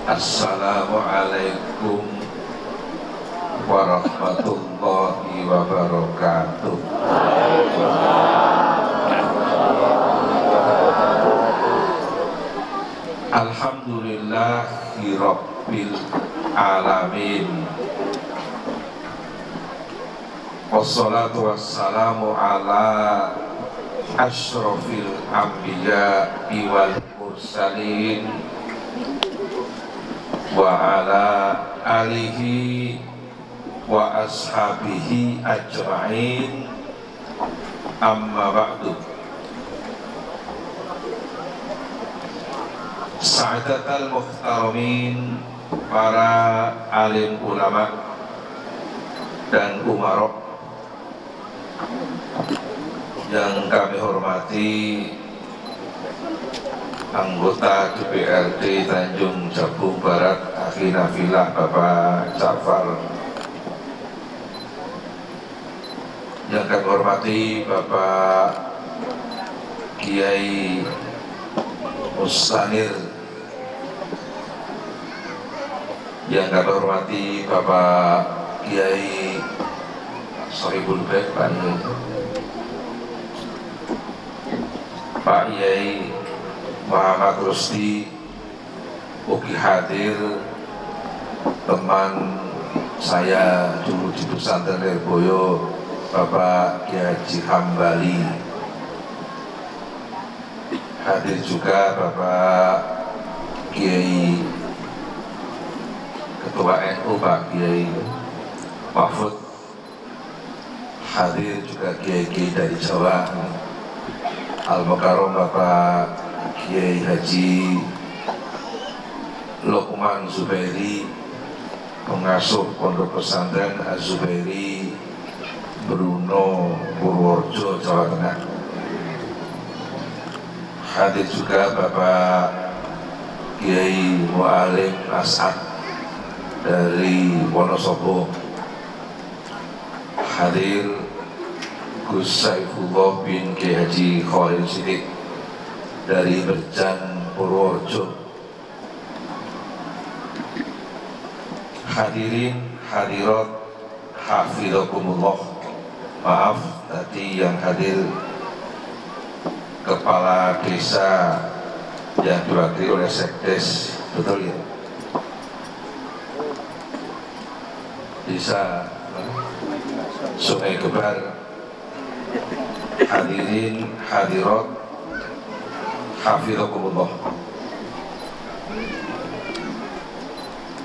Assalamualaikum warahmatullahi wabarakatuh. Alhamdulillahi rabbil alamin. Wassalatu wassalamu ala asyrafil anbiya'i wal mursalin wa ala alihi wa ashabihi ajma'in, amma ba'du. Sa'adatal muhtaramin, para alim ulama dan umarok yang kami hormati, anggota DPRD Tanjung Jabung Barat Akhi Nafilah Bapak Ja'far, yang kami hormati Bapak Kiai Mustanir, yang kami hormati Bapak Kiai Sohibul Bek, Pak Kiai Muhammad Rusdi, Uki hadir, teman saya dulu di pesantren Lirboyo, Bapak Kiai Haji Hambali. Hadir juga Bapak Kiai Ketua NU Pak Kiai Mahfud. Hadir juga Kiai-Kiai dari Jawa, Al-Mukarram Bapak Kiai Haji Lokman Zubairi, pengasuh Pondok Pesantren Az-Zubairi Bruno, Purworejo, Jawa Tengah. Hadir juga Bapak Kiai Mu'alim As'ad dari Wonosobo. Hadir Gus Saifullah bin Kiai Haji Khalil Sidik dari Berjan, Purworejo. Hadirin hadirat hafizakumullah. Maaf tadi yang hadir kepala desa yang diwakili oleh Sekdes, betul ya? Desa Sungai Gebar. Hadirin hadirat hafizakumullah.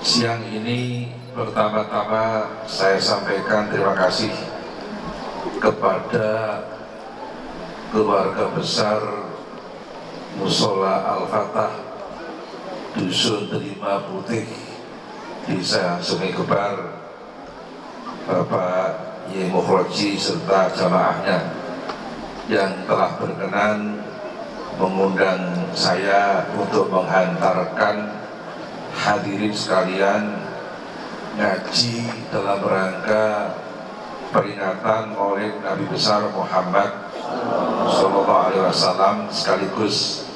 Siang ini pertama-tama saya sampaikan terima kasih kepada keluarga besar Musola Al-Fatah Dusun Terima Putih, Desa Sungai Gebar, Bapak Ye Mukhroji serta jamaahnya yang telah berkenan mengundang saya untuk menghantarkan hadirin sekalian ngaji dalam rangka peringatan Maulid Nabi besar Muhammad Sallallahu Alaihi Wasallam, sekaligus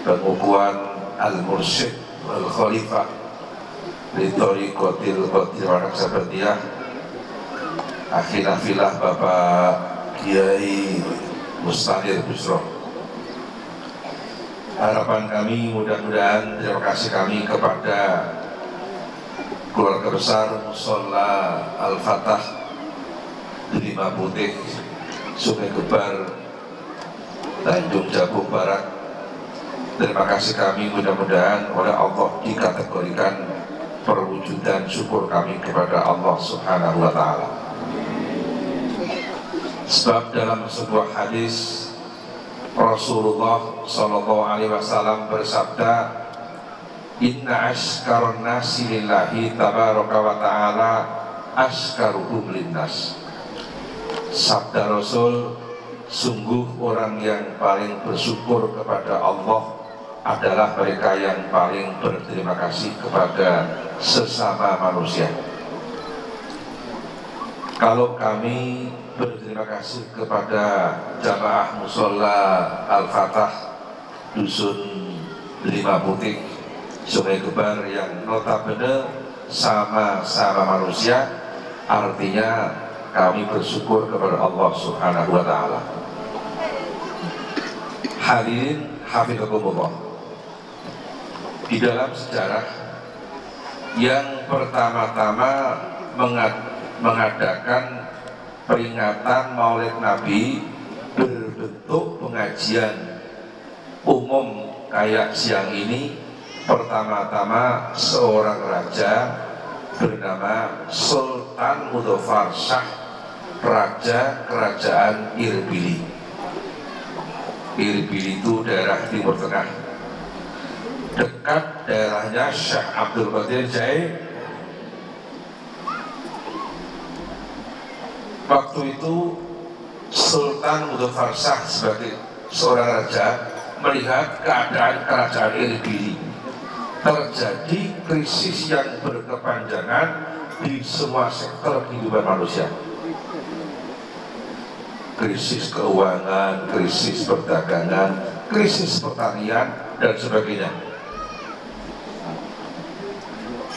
pengukuhan Al-Mursyid Al-Khalifah di Thariqatil Qadirah Sabadiyah Akhi Nafilah Bapak Kiai Mustanir Busro. Harapan kami, mudah-mudahan terima kasih kami kepada keluarga besar Musola Al-Fatah Terima Putih Sungai Gebar Tanjung Jabung Barat. Terima kasih kami, mudah-mudahan oleh Allah dikategorikan perwujudan syukur kami kepada Allah Subhanahu wa Ta'ala. Sebab dalam sebuah hadis Rasulullah Sallallahu Alaihi Wasallam bersabda, Inna ashkarun nasi lillahi tabaraka wa ta'ala ashkaruhum linnas. Sabda Rasul, sungguh orang yang paling bersyukur kepada Allah adalah mereka yang paling berterima kasih kepada sesama manusia. Kalau kami berterima kasih kepada jamaah Musola Al-Fatah Dusun Lima Putih Sungai Gebar yang notabene sama-sama manusia, artinya kami bersyukur kepada Allah Subhanahu wa Ta'ala. Hadirin hafizakumullah, di dalam sejarah yang pertama-tama mengadakan peringatan Maulid Nabi berbentuk pengajian umum kayak siang ini, pertama-tama seorang raja bernama Sultan Mudofar Shah, raja kerajaan Irbili. Irbili itu daerah Timur Tengah, dekat daerahnya Syekh Abdul Qadir Jail. Waktu itu Sultan Mudofar Shah sebagai seorang raja melihat keadaan kerajaan Irbili terjadi krisis yang berkepanjangan di semua sektor kehidupan manusia. Krisis keuangan, krisis perdagangan, krisis pertanian, dan sebagainya.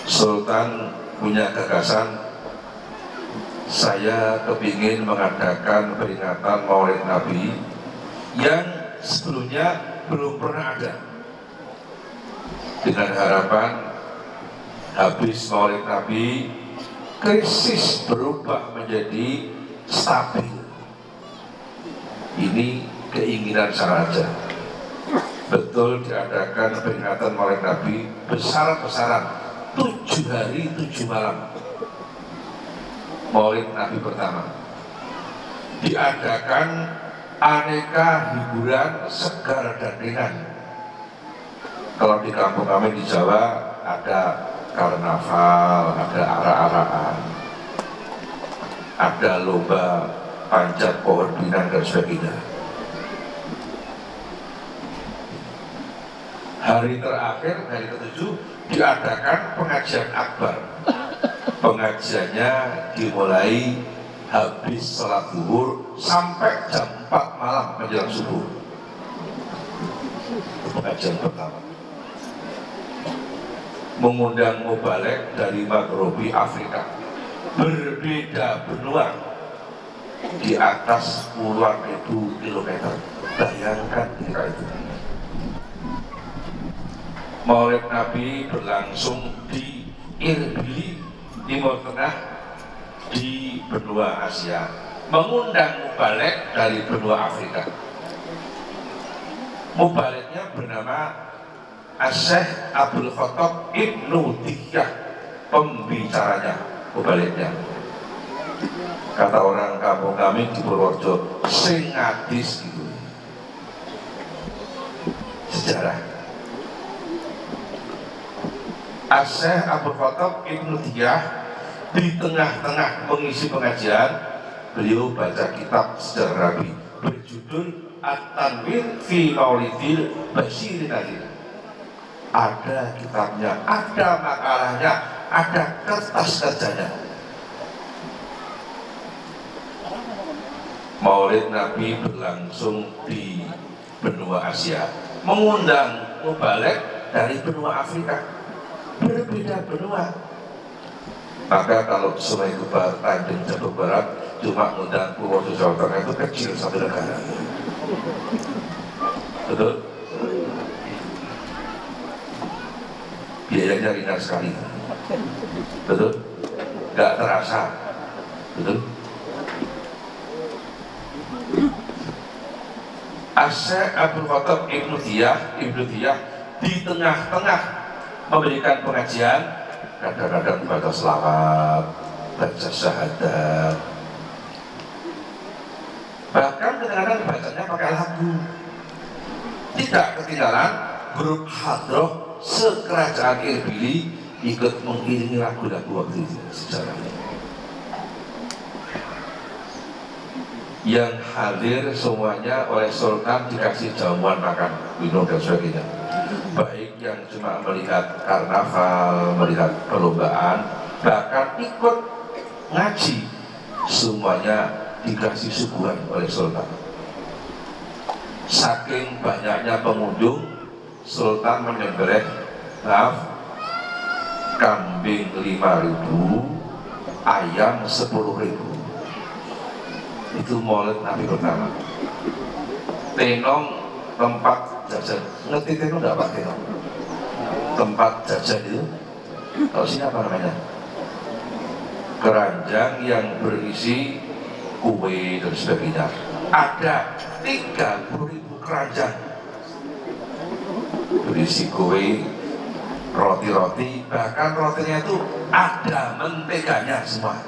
Sultan punya gagasan, saya kepingin mengadakan peringatan Maulid Nabi yang sebelumnya belum pernah ada, dengan harapan habis Maulid Nabi krisis berubah menjadi stabil. Ini keinginan sang raja. Betul diadakan peringatan Maulid Nabi besar-besaran, 7 hari 7 malam. Maulid Nabi pertama diadakan aneka hiburan segar dan ringan. Kalau di kampung kami di Jawa ada karnaval, ada arak-arakan, ada lomba panjat pohon pinang dan sebagainya. Hari terakhir, hari ke-7, diadakan pengajian akbar. Pengajiannya dimulai habis sholat zuhur sampai jam 4 malam menjelang subuh. Pengajian pertama mengundang mubalek dari Maghribi Afrika, berbeda benua, di atas puluhan ribu kilometer. Bayangkan ketika itu Maulid Nabi berlangsung di Irbili, Timur Tengah, di benua Asia, mengundang mubalek dari benua Afrika. Mubaleknya bernama Syekh Abdul Khattab Ibnu Diyah, pembicaranya, mubaleknya. Kata orang kampung kami di Purworejo, sing ngadis gitu. Sejarah. Syekh Abdul Khattab Ibnu Diyah di tengah-tengah mengisi pengajian, beliau baca kitab sejarah Nabi berjudul At-Tanwir fi Maulidil Basyirin Nadhir. Ada kitabnya, ada makalahnya, ada kertas kerjanya. Maulid Nabi berlangsung di benua Asia, mengundang mubalek dari benua Afrika, berbeda benua. Maka kalau Sungai Gebar, Tanjung Jabung Barat cuma mengundang Purworejo Jawa Tengah itu kecil satu negara. Betul? Biayanya ringan sekali. Betul? Gak terasa. Betul? Syekh Abdul Khattab Ibnu Diyah di tengah-tengah memberikan pengajian, kadang-kadang baca selawat, baca syahadat, bahkan kadang-kadang bacanya pakai lagu. Tidak ketinggalan grup hadroh sekerajaan Irbili ikut mengiringi lagu-lagu waktu itu sejarahnya. Yang hadir semuanya oleh Sultan dikasih jamuan makan, minum dan sebagainya. Baik yang cuma melihat karnaval, melihat perlombaan, bahkan ikut ngaji, semuanya dikasih suguhan oleh Sultan. Saking banyaknya pengunjung, Sultan menyembelih maaf, kambing 5.000, ayam 10.000. Itu maulid Nabi pertama. Tenong tempat jajan, ngerti tenong nggak Pak tenong? Tempat jajan itu, kalau sini apa namanya? Keranjang yang berisi kue dan sebagainya. Ada 30.000 keranjang berisi kue, roti-roti, bahkan rotinya itu ada menteganya semua.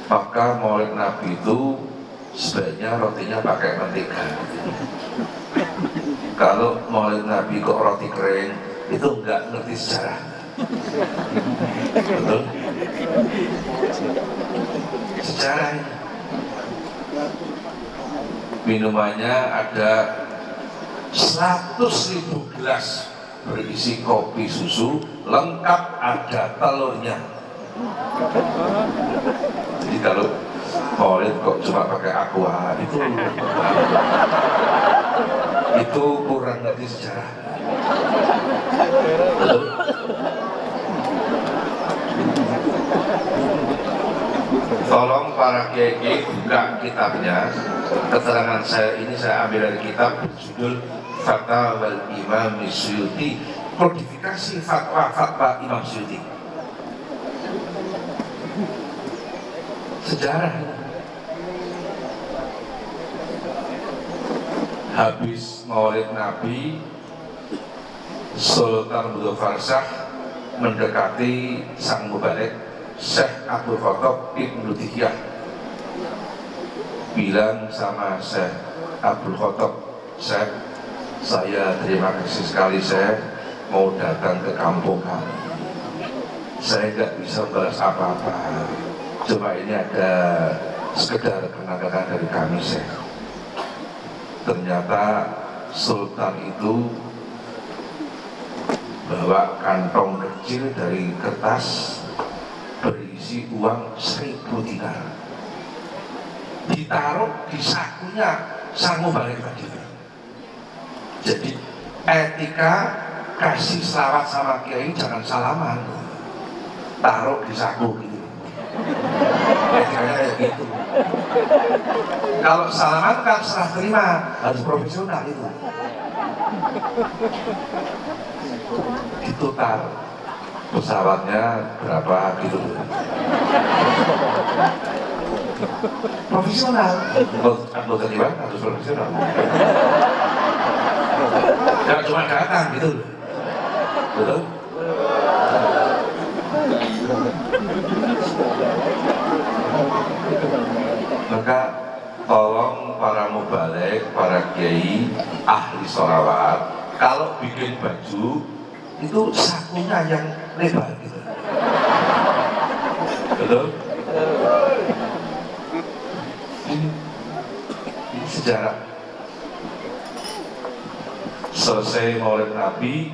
Maka maulid Nabi itu sebaiknya rotinya pakai mentega. Kalau maulid Nabi kok roti kering, itu enggak ngerti sejarah. Betul? Sejarah ini. Minumannya ada 100.000 gelas berisi kopi susu, lengkap ada telurnya. Jadi kalau maulid kok cuma pakai aqua, itu kurang ngerti sejarah. Betul? Tolong para kiai buka kitabnya. Keterangan saya ini saya ambil dari kitab berjudul Fatwa Imam Suyuti, kodifikasi fatwa Imam Suyuti. Sejarah. Habis maulid Nabi, Sultan Abdul Farsah mendekati sang mubalik Syekh Abdul Khattab Ibnu Dihiyah, bilang sama Syekh Abdul Khattab, Syekh, saya terima kasih sekali saya mau datang ke kampung kami. Saya nggak bisa balas apa-apa, cuma ini ada sekedar kenangan dari kami, Syekh. Ternyata Sultan itu bawa kantong kecil dari kertas berisi uang 1.000 dinar, ditaruh di sakunya sang mubalik tadi. Jadi etika kasih selawat sama kiai jangan salaman, taruh di saku gitu. Etikanya kayak gitu. Kalau salaman kan serah terima, harus profesional itu. Ditutar pesawatnya berapa gitu. Profesional, anggota dewan harus profesional. Jangan cuma datang gitu, betul? Maka tolong para mubalik, para kiai, ahli sholawat, kalau bikin baju itu sakunya yang lebar gitu. Betul? Ini sejarah. Selesai maulid Nabi,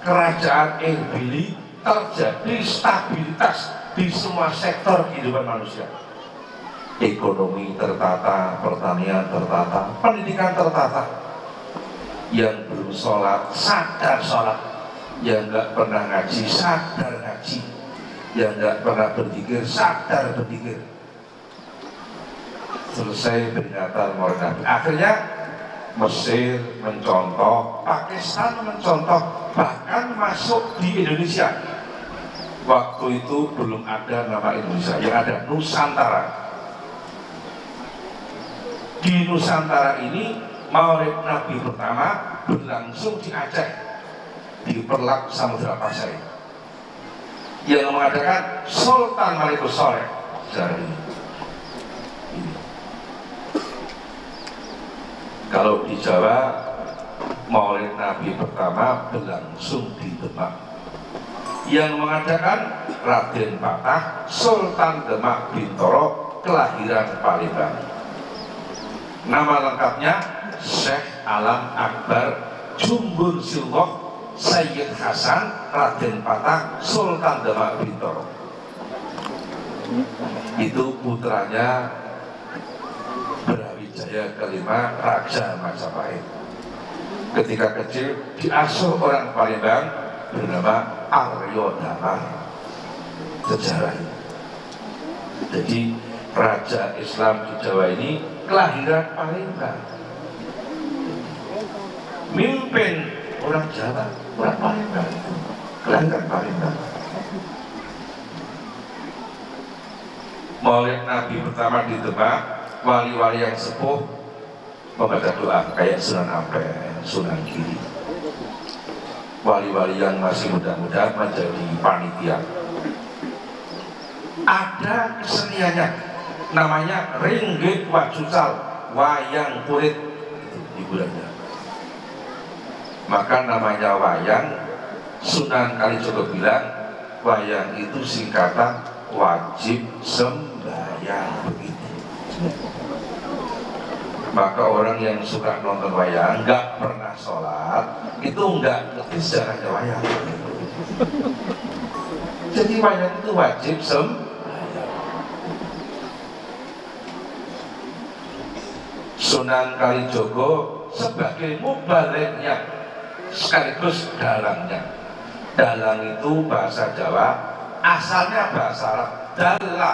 kerajaan Erbili terjadi stabilitas di semua sektor kehidupan manusia. Ekonomi tertata, pertanian tertata, pendidikan tertata. Yang belum sholat, sadar sholat. Yang nggak pernah ngaji, sadar ngaji. Yang nggak pernah berzikir, sadar berzikir. Selesai peringatan maulid Nabi. Akhirnya Mesir mencontoh, Pakistan mencontoh, bahkan masuk di Indonesia. Waktu itu belum ada nama Indonesia, yang ada Nusantara. Di Nusantara ini maulid Nabi pertama berlangsung di Aceh, di Perlak Samudra Pasai, yang mengadakan Sultan Malikus Saleh. Sejarah ini. Kalau di Jawa, maulid Nabi pertama berlangsung di Demak, yang mengadakan Raden Patah, Sultan Demak Bintoro, kelahiran Palembang. Nama lengkapnya Syekh Alam Akbar Jumbur Silwoh Sayyid Hasan Raden Patah, Sultan Demak Bintoro. Itu putranya Brawijaya kelima, Raja Majapahit. ketika kecil diasuh orang Palembang bernama Aryo Damar. Sejarah. Jadi raja Islam di Jawa ini kelahiran Palembang, mimpin orang Jawa, orang Palembang, kelahiran Palembang. Maulid Nabi pertama di Demak, wali-wali yang sepuh membaca doa kayak Sunan Ampel, Sunan Giri. Wali-wali yang masih muda-muda menjadi panitia. Ada keseniannya, namanya Ringgit Wajucal, wayang kulit hiburannya. Maka namanya wayang, Sunan Kalijogo bilang wayang itu singkatan wajib sembahyang, begitu. Maka orang yang suka nonton wayang nggak pernah sholat itu nggak ngerti sejarahnya wayang. Jadi wayang itu wajib sembahyang. Sunan Kalijogo sebagai mubaliknya sekaligus dalangnya. Dalang itu bahasa Jawa, asalnya bahasa Arab. Dalla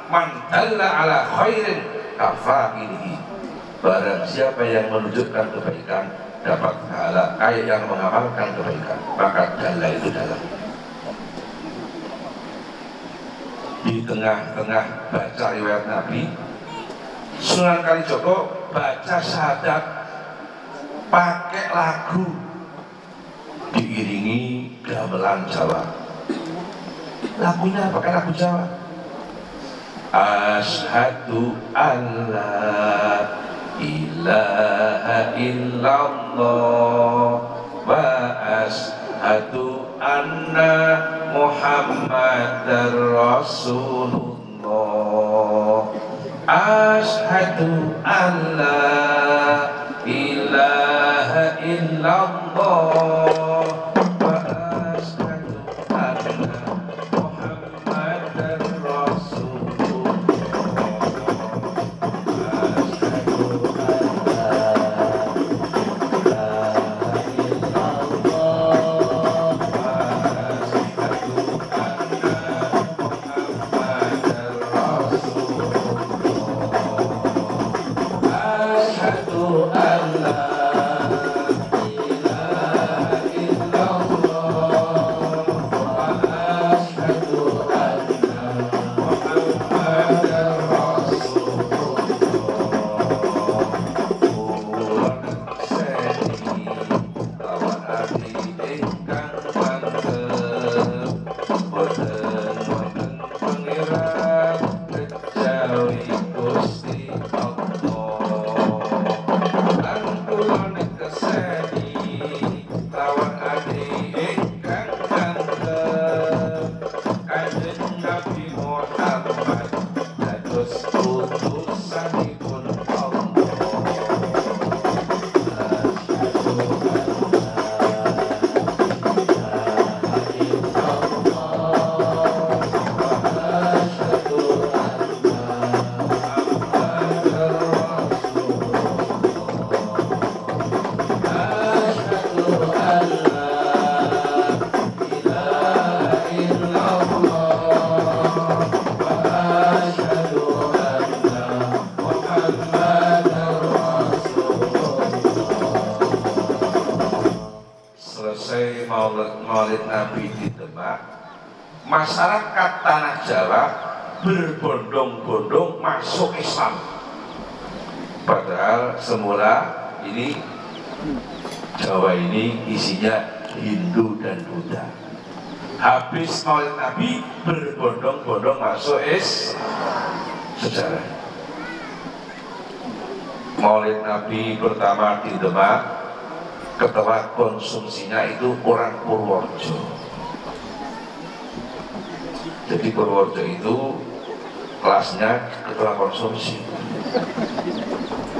man dalla ala khairin kafa'ilihi. Barang siapa yang menunjukkan kebaikan dapat pahala kayak yang mengamalkan kebaikan. Maka dalla itu dalang. Di tengah-tengah baca riwayat Nabi, Sunan Kalijogo baca syahadat pakai lagu diiringi gamelan Jawa. Lagunya pakai lagu Jawa. Asyhadu alla ilaha illallah wa asyhadu anna Muhammadar Rasulullah. Asyhadu alla ilaha illallah wa asyhadu anna Muhammadar Rasulullah. Maulid Nabi di Demak, masyarakat tanah Jawa berbondong-bondong masuk Islam. Padahal semula ini Jawa ini isinya Hindu dan Buddha. Habis Maulid Nabi berbondong-bondong masuk Islam. Sejarah Maulid Nabi pertama di Demak, ketua konsumsinya itu orang Purworejo. Jadi Purworejo itu kelasnya ketua konsumsi.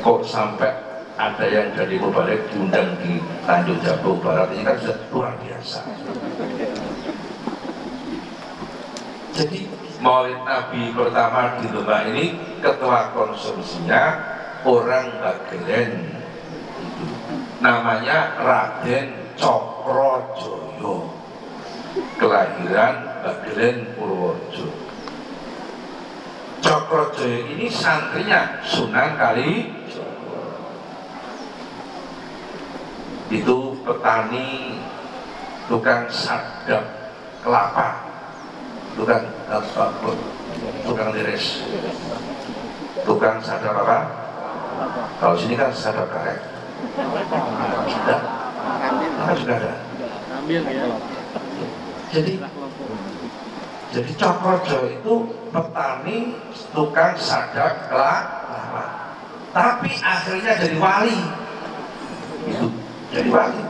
Kok sampai ada yang dari Mubalik diundang di Tanjung Jabung Barat, ini kan sudah luar biasa. Jadi Maulid Nabi pertama di Demak ini ketua konsumsinya orang Bagelen. namanya Raden Cokrojoyo, kelahiran Bagelen Purworejo. Cokrojoyo ini santrinya Sunan Kalijogo. Itu petani, tukang sadap kelapa, tukang liris, tukang sadap apa? Kalau sini kan sadap karet. Sudah, sudah ada. Jadi Cokrojoyo itu petani, tukang sadap kelapa, tapi akhirnya jadi wali. Itu jadi wali.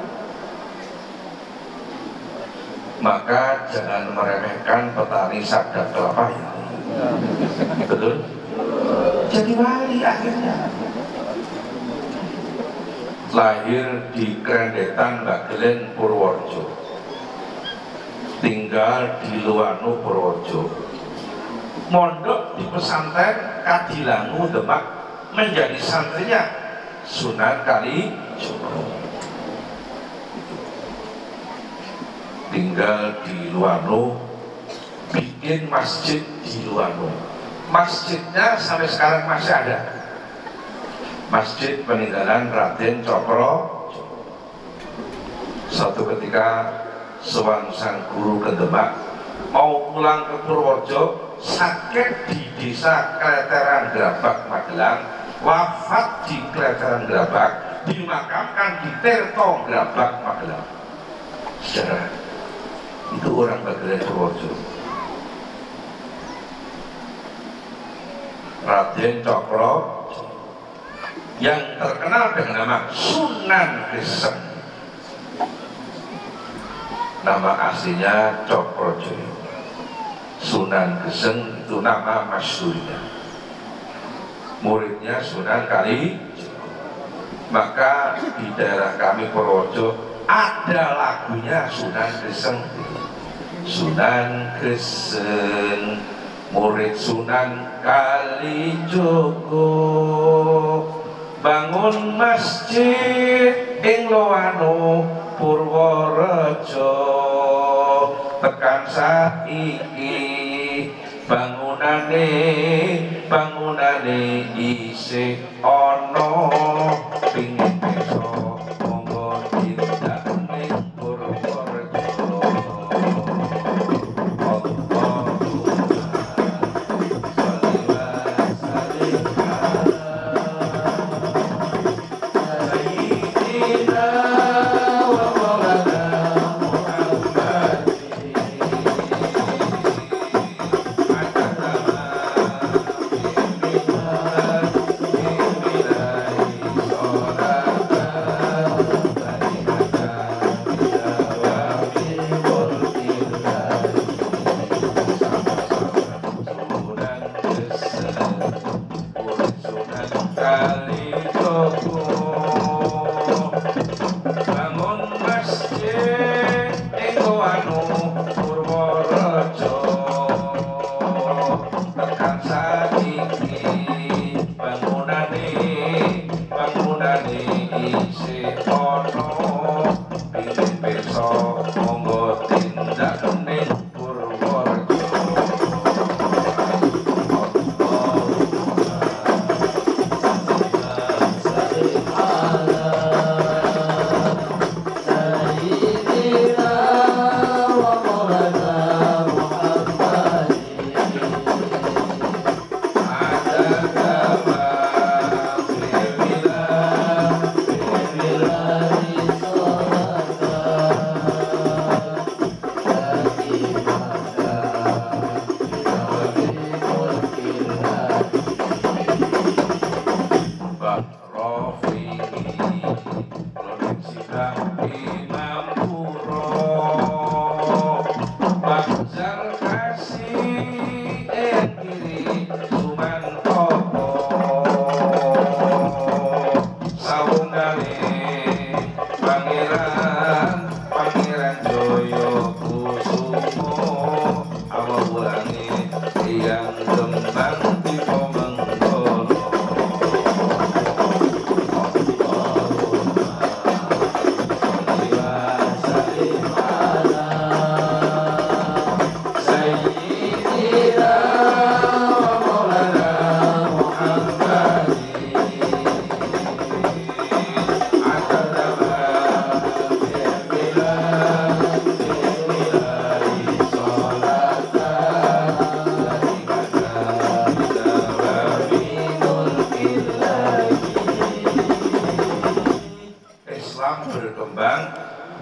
Maka jangan meremehkan petani sadap kelapa ya. Betul? Jadi wali akhirnya. Lahir di Krendetan Bagelen Purworejo, tinggal di Luwano Purworejo, mondok di pesantren Kadilangu Demak, menjadi santrinya Sunan Kalijogo. Tinggal di Luwano, bikin masjid di Luwano. Masjidnya sampai sekarang masih ada. Masjid peninggalan Raden Cokrojoyo. Suatu ketika seorang sang guru ke Demak, mau pulang ke Purworejo, sakit di desa Kleteran Grabak Magelang, wafat di Kleteran Grabak, dimakamkan di Tirto Grabak Magelang. Sejarah itu orang Bagelen Purworejo. Raden Cokrojoyo yang terkenal dengan nama Sunan Geseng. Nama aslinya Cokrojoyo. Sunan Geseng itu nama masyhurnya. Muridnya Sunan Kalijogo. Maka di daerah kami Purworejo ada lagunya Sunan Geseng. Sunan Geseng, murid Sunan Kalijogo, bangun masjid ing Luwano Purworejo, tekan saiki bangunane isih ana, pingin besok monggo tindak ning Purworejo.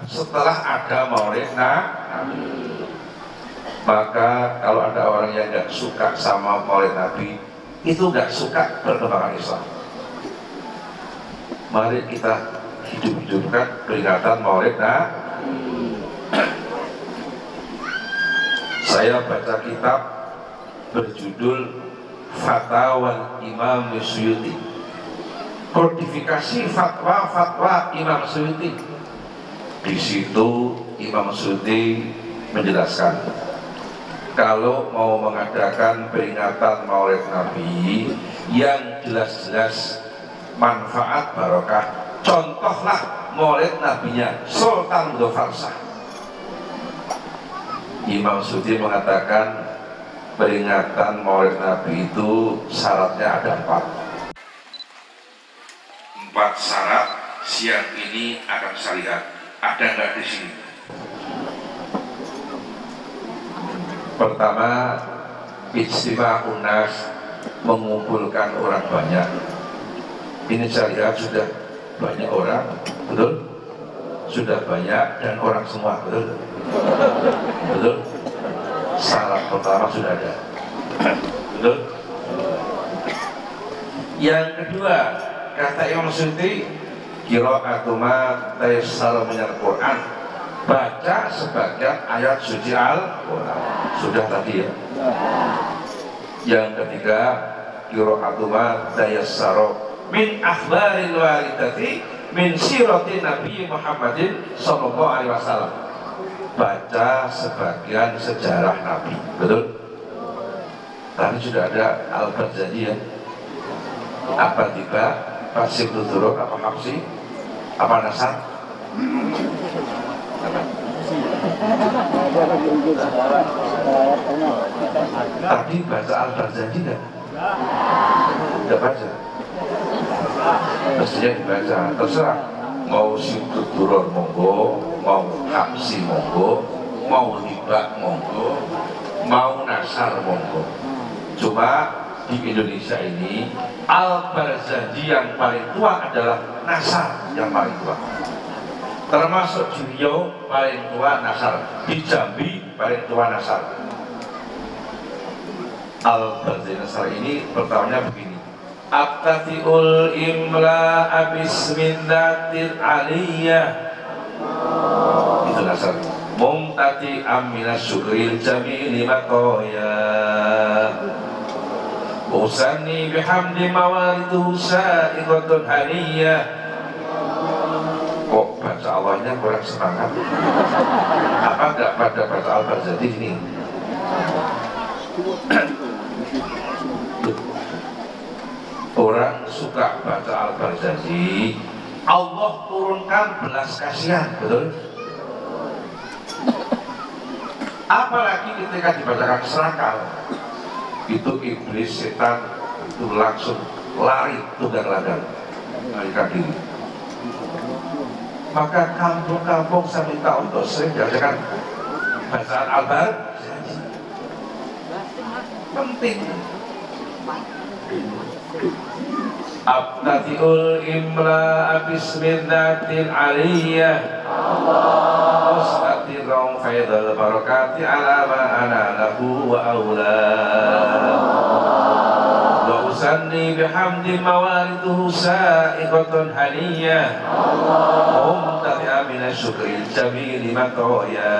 setelah ada maulid Nabi. Maka kalau ada orang yang nggak suka sama maulid Nabi, itu nggak suka perkembangan Islam. Mari kita hidup-hidupkan peringatan maulid Nabi. Saya baca kitab berjudul Fatwa Imam Suyuti, kodifikasi fatwa Imam Suyuti. Di situ Imam Suyuti menjelaskan, kalau mau mengadakan peringatan maulid Nabi yang jelas-jelas manfaat barokah, contohlah maulid Nabinya Sultan Mudafarsah. Imam Suyuti mengatakan peringatan maulid Nabi itu syaratnya ada 4 syarat. Siang ini akan saya lihat ada nggak di sini. Pertama, ijtima unas, mengumpulkan orang banyak. Ini saya lihat sudah banyak orang, betul? Sudah banyak dan orang semua, betul? Betul? Syarat pertama sudah ada, betul? Yang kedua, kata Imam Suyuti, qira'atu ma tayassara minal Qur'an, baca sebagian ayat suci Al-Quran. Sudah tadi ya. Yang ketiga, qira'atu ma tayassara min akhbaril walidati min sirati Nabi Muhammadin sallallahu alaihi wasallam, baca sebagian sejarah Nabi, betul? Tadi sudah ada Al-Barzanji ya. Apa tiba Pasir Tuduruk, apa Hafsi, apa Nasar? Tadi baca Al-Barzanji enggak? Enggak baca. Mestinya dibaca, terserah. Mau Siduduror monggo, mau Hapsi monggo, mau Hibak monggo, mau Nasar monggo. Cuma di Indonesia ini Al-Barzanji yang paling tua adalah Nasar yang paling tua. Termasuk di Riau paling tua Nasar, di Jambi paling tua Nasar. Al-Barzanji Nasar ini pertamanya begini: Abtati'ul imla abismindatir aliyah, itu Nasar. Mumtati aminas syukril jamili maqoya, usani bihamdi mawaridu sa'iqatun haniyah. Kok baca Allahnya kurang semangat? Apa enggak pada baca Al-Barzanji ini? Orang suka baca Al-Barzanji, Allah turunkan belas kasihan, betul? Apalagi ketika dibacakan serakal, itu iblis, setan itu langsung lari tunggang-langgang melarikan diri. Maka kampung-kampung saya minta untuk sering diajarkan bacaan Al-Barzanji, penting. Abtati'ul imla bismillatil aliyah, Ustatirong faidal barakati ala ma'ana lahu wa awla, wa usanni bihamdi mawariduhu sa'iqatun haniyah, mumtati'a minas syukril jamili maqoya,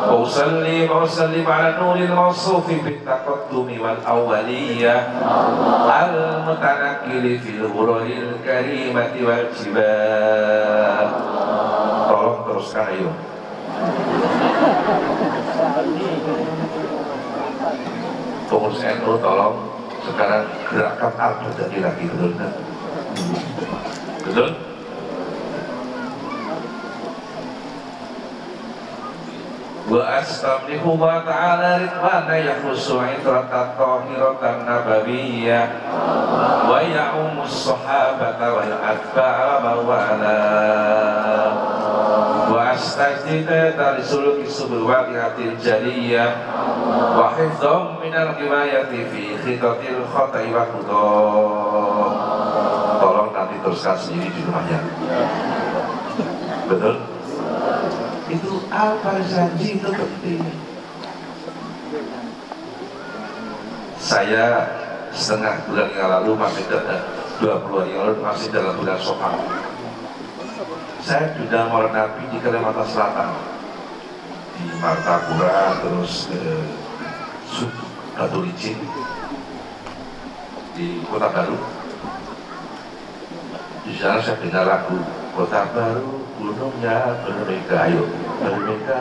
wa usalli wa usallim ala nuril mawsufi bittaqaddumi wal awaliyah, al-mutanakkili fil ghururil karimati wal jibal. Tolong teruskan ayo. Pengurus NU tolong sekarang gerakan Al-Barzanji lagi, betul kan? Betul? Wa astamlihu wa ta'ala ridwana yakhussu itratan tahiratan nabawiyyah wa ya'umus sahabata wal atba'a mawala wa astajdida dari suluki subul wadihatil jariyah wa hifdhum minal qimayati fi khitatil khotai wa kudoh. Tolong nanti teruskan sendiri di rumahnya. betul? Itu apa janji itu penting. Saya setengah bulan yang lalu masih ada 20 hari yang lalu masih dalam bulan Sofar. Saya sudah maulid Nabi di Kalimantan Selatan, di Martapura, terus ke Batu Licin, di Kota Baru. Di sana saya dengar lagu Kota Baru, gunungnya berbeda, ayo berbeda.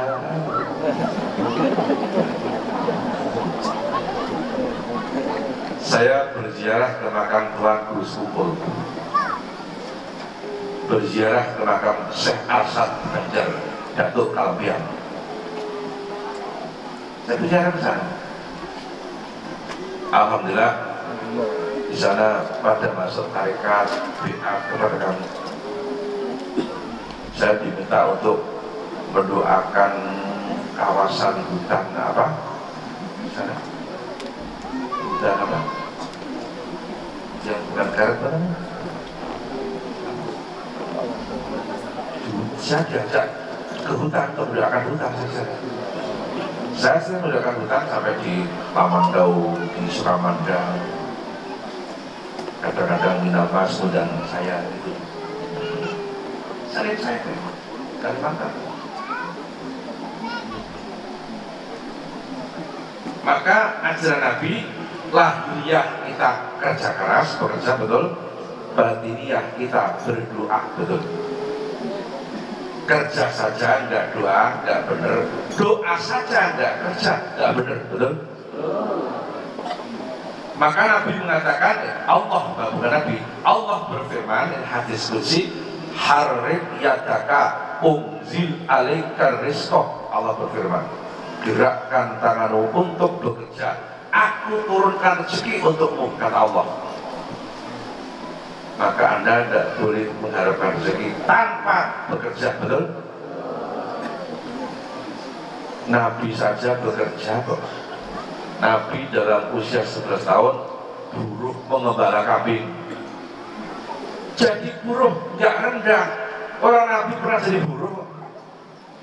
Saya berziarah ke makam Tuan Gus Kumpul, berziarah ke makam Syekh Arsad Banjar, Datuk Kalbian. Saya berziarah ke sana. Alhamdulillah di sana pada masuk tarekat bid'ah kepada kami. Saya diminta untuk mendoakan kawasan hutan apa di sana, hutan apa yang bukan karet apa namanya? Saya diajak ke hutan untuk mendoakan hutan. Saya sering mendoakan hutan sampai di Pamandau, di Sukamanda. Kadang-kadang Minal Mas dan saya itu sering saya ke Kalimantan. Maka ajaran Nabi, lahiriah kita kerja keras, bekerja betul, batiniah kita berdoa betul. Kerja saja enggak doa, enggak benar. Doa saja enggak kerja, enggak benar, betul. Maka Nabi mengatakan, Allah, bukan Nabi, Allah berfirman di hadis qudsi, harrik yadaka unzil alaika rizqah. Allah berfirman, gerakkan tanganmu untuk bekerja, aku turunkan rezeki untukmu, kata Allah. Maka Anda tidak boleh mengharapkan rezeki tanpa bekerja, betul? Nabi saja bekerja kok. Nabi dalam usia 11 tahun buruh mengembala kambing. Jadi buruh nggak rendah. Orang Nabi pernah jadi buruh.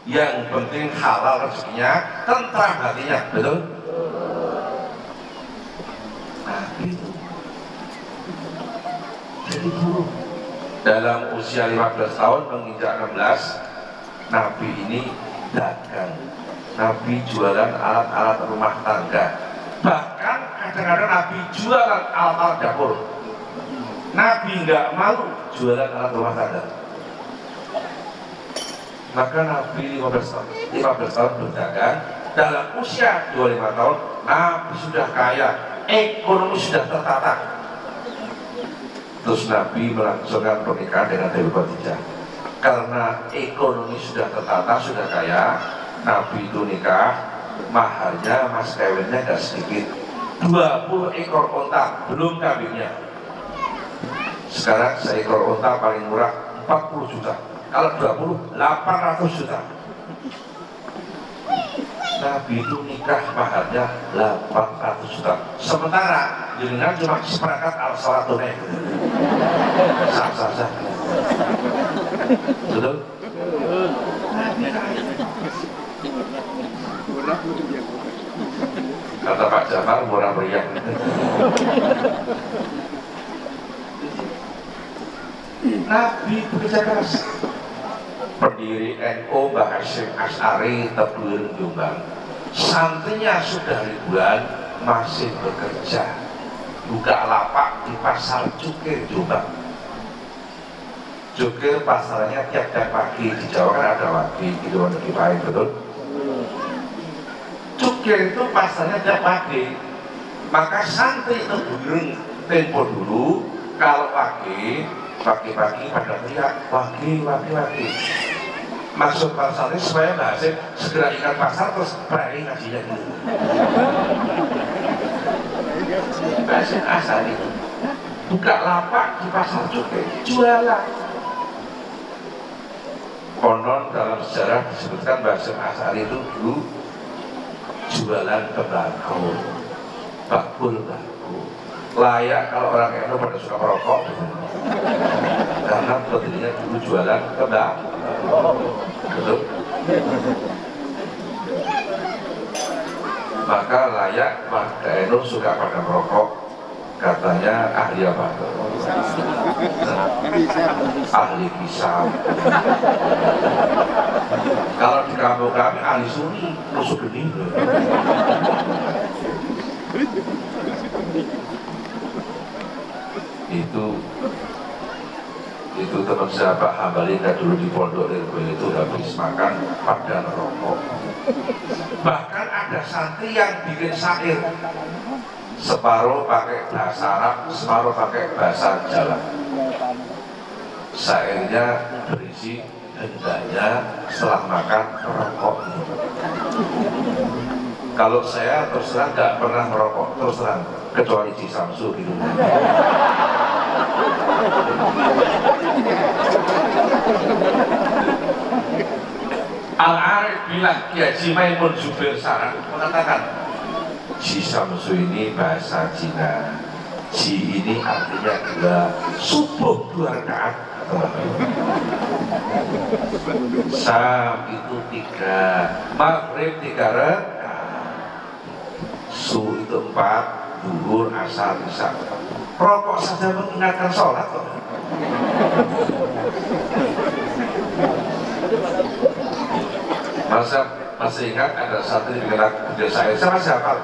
Yang penting halal rezekinya, tentram hatinya, betul? Nabi itu jadi buruh. Dalam usia 15 tahun menginjak 16, Nabi ini dagang. Nabi jualan alat-alat rumah tangga. Bahkan kadang-kadang Nabi jualan alat-alat dapur. Nabi nggak malu jualan alat rumah tangga. Maka Nabi 15 tahun berdagang. Dalam usia 25 tahun Nabi sudah kaya, ekonomi sudah tertata. Terus Nabi melangsungkan pernikahan dengan Dewi Khadijah. Karena ekonomi sudah tertata, sudah kaya, Nabi itu nikah, maharnya mas kawinnya gak sedikit, 20 ekor onta, belum kambingnya. Sekarang seekor onta paling murah 40 juta, kalau 20, 800 juta. Nabi itu nikah maharnya 800 juta. Sementara jenengan cuma seperangkat al-salat tunai. Sah-sah. Betul? Kata Pak Jamar, murah meriah. Nabi bekerja keras. Pendiri NU Mbah Hasyim Asy'ari Tebuireng Jombang, santrinya sudah ribuan, masih bekerja buka lapak di pasar Cukir Jombang. Cukir pasarnya tiap pagi, di Jawa kan ada wagi, di luar negeri lain, betul? Cukir itu pasarnya tiap pagi. Maka santri Tebuireng tempo dulu kalau pagi-pagi pada teriak wagi. Masuk pasarnya supaya Mbak Hasyim segera ikat pasar terus berani ngajinya gitu. Mbak Hasyim Asy'ari itu buka lapak di pasar Cukir, jualan. Konon dalam sejarah disebutkan Mbak Hasyim Asy'ari itu dulu jualan tembakau, bakul. Layak kalau orang NU pada suka merokok, karena pendirinya dulu jualan tembakau. Betul? Maka layak Pak Daeno suka pada merokok, katanya ahli apa? Ahli pisang. Kalau di kampung kami ahli suni, tusuk geni. Itu teman saya Pak Hambalika dulu di Pondok Lirboyo itu habis makan pada merokok. Bahkan ada santri yang bikin syair, separuh pakai bahasa Arab, separuh pakai bahasa Jawa. Syairnya berisi hendaknya setelah makan merokok. Kalau saya terus terang nggak pernah merokok, terus terang, kecuali di Samsu gitu. Al-Arif bilang Kiai Haji Maimun Zubair Sarang mengatakan Ji Samsu ini bahasa Cina, Ji ini artinya dua, subuh 2 rakaat, Sam itu 3, Maghrib 3 rakaat, Su itu 4, Zuhur, Asar, Isya. Rokok saja mengingatkan sholat kok. Masih ingat ada satu yang dikenal di saya siapa?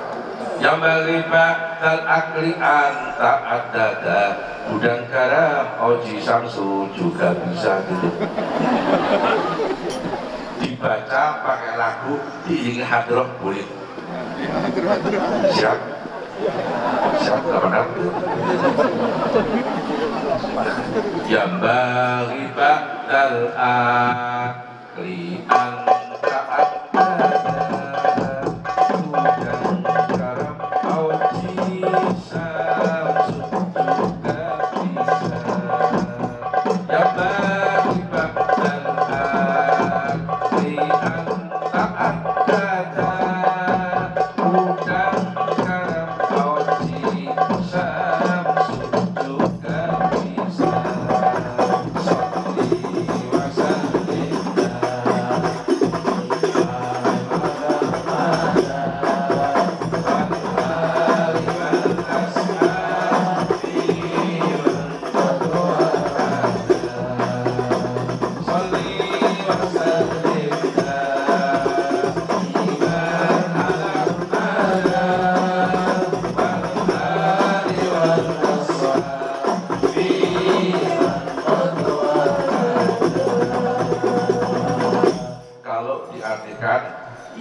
Yang melibat dan akli anta adada budang karam Oji Samsu juga bisa gitu. Dibaca pakai lagu diiringi hadroh boleh. Siap? Siap nggak benar? Yang melibat dan akli anta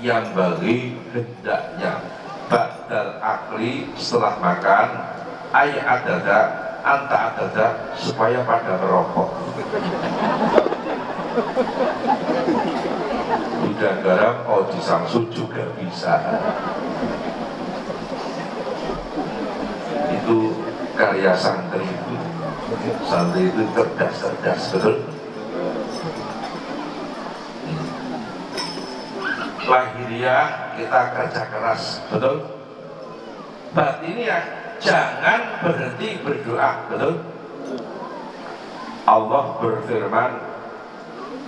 yang bagi hendaknya ba'dal akli setelah makan ayat adada anta adada supaya pada merokok. Budang garam Oji Samsu juga bisa. Itu karya santri itu. Santri itu cerdas-cerdas, betul? Lahiriah kita kerja keras, betul? Batiniah jangan berhenti berdoa, betul? Allah berfirman,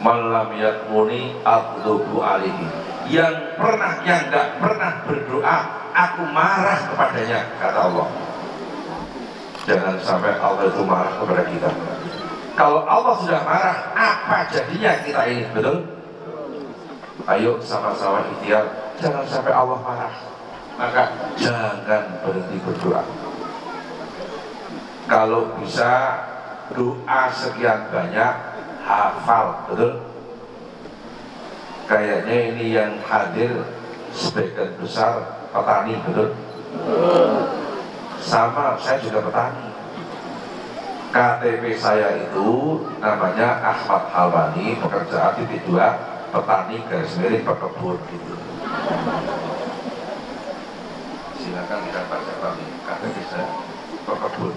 "Malam yatmuni aqdubu alihi." Yang nggak pernah berdoa, aku marah kepadanya, kata Allah. Jangan sampai Allah itu marah kepada kita. Kalau Allah sudah marah, apa jadinya kita ini, betul? Ayo sama-sama ikhtiar, jangan sampai Allah marah. Maka jangan berhenti berdoa. Kalau bisa doa sekian banyak, hafal, betul? Kayaknya ini yang hadir sebagian besar petani, betul? Sama, saya juga petani. KTP saya itu namanya Ahmad Halwani, pekerjaan titik 2, petani garis miring pekebun gitu. Silakan dapat siapa nih? KTP saya pekebun.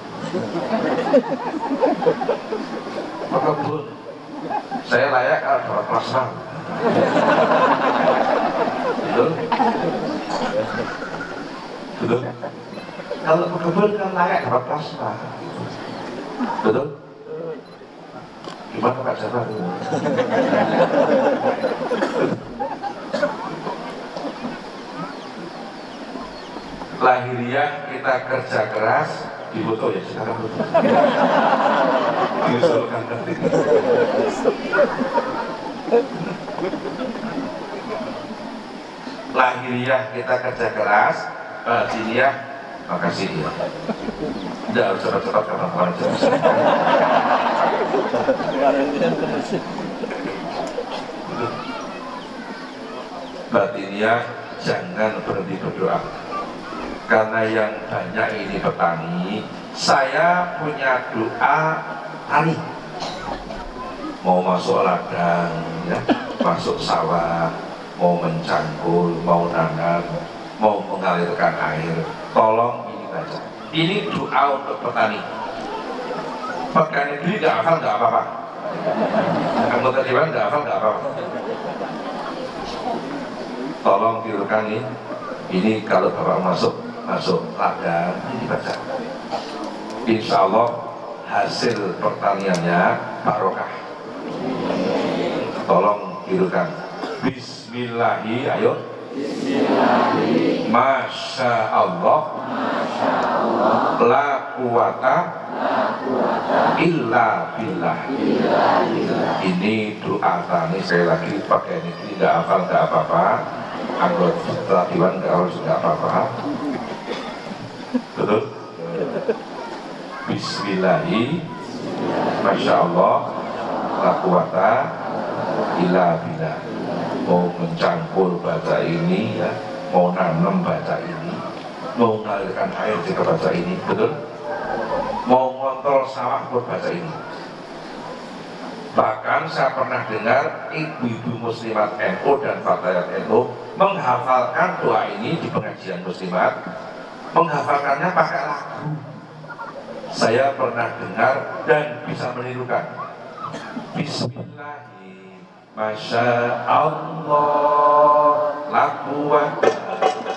Pekebun. Saya layak kalau dapat plasma. Betul? Betul? Kalau pekebun kan layak dapat plasma. Betul? Gimana Pak Jafar? Lahiriah kita kerja keras, difoto ya sekarang foto. Diusulkan nanti. Lahiriah kita kerja keras, batiniah makasih ya. Tidak harus cepat-cepat kapan-kapan. Batiniah jangan berhenti berdoa. Karena yang banyak ini petani, saya punya doa tani. Mau masuk ladang, ya, masuk sawah, mau mencangkul, mau nanam, mau mengalirkan air, tolong ini baca. Ini doa untuk petani. Pegawai negeri nggak hafal nggak apa-apa. Anggota dewan nggak hafal nggak apa-apa. Tolong tirukan ini. Ini kalau bapak masuk ladang, ini baca. Insya Allah hasil pertaniannya barokah. Tolong tirukan. Bismillahi, ayo. Bismillahi. Masya Allah. La quwata illa billah. Ini doa tani, saya lagi pakai ini tidak hafal nggak apa-apa. Anggota dewan nggak harus nggak apa-apa. Betul? Bismillahi. Masya Allah. La quwata illa billah. Mau mencangkul baca ini ya, mau nanam baca ini, mau mengalirkan air juga baca ini, betul? Mau ngontrol sawah pun baca ini. Bahkan saya pernah dengar ibu-ibu muslimat NU dan fatayat NU menghafalkan doa ini di pengajian muslimat, menghafalkannya pakai lagu. Saya pernah dengar dan bisa menirukan. Bismillah. Masya Allah, la quwwata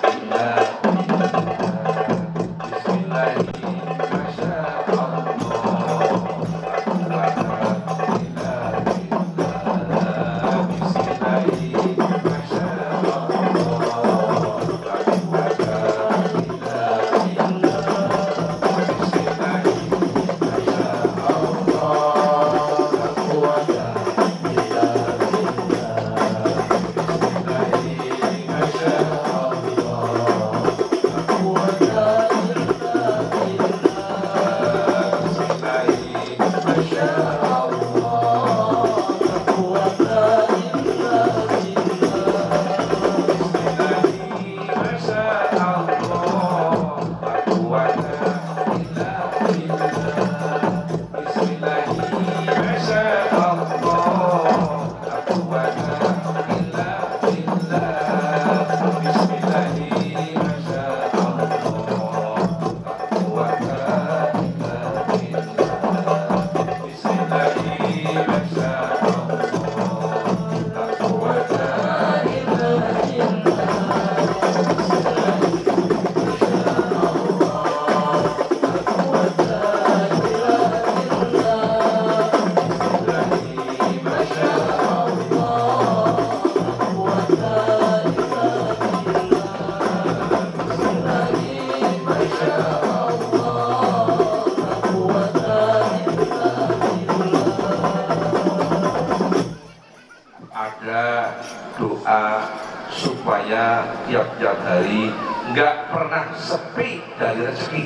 illa billah. Bismillah. Masya Allah, la quwwata illa billah. Bismillah. Masya Allah, la quwwata illa billah. Bismillah. Masya Allah, la quwwata. Supaya tiap-tiap hari nggak pernah sepi dari rezeki.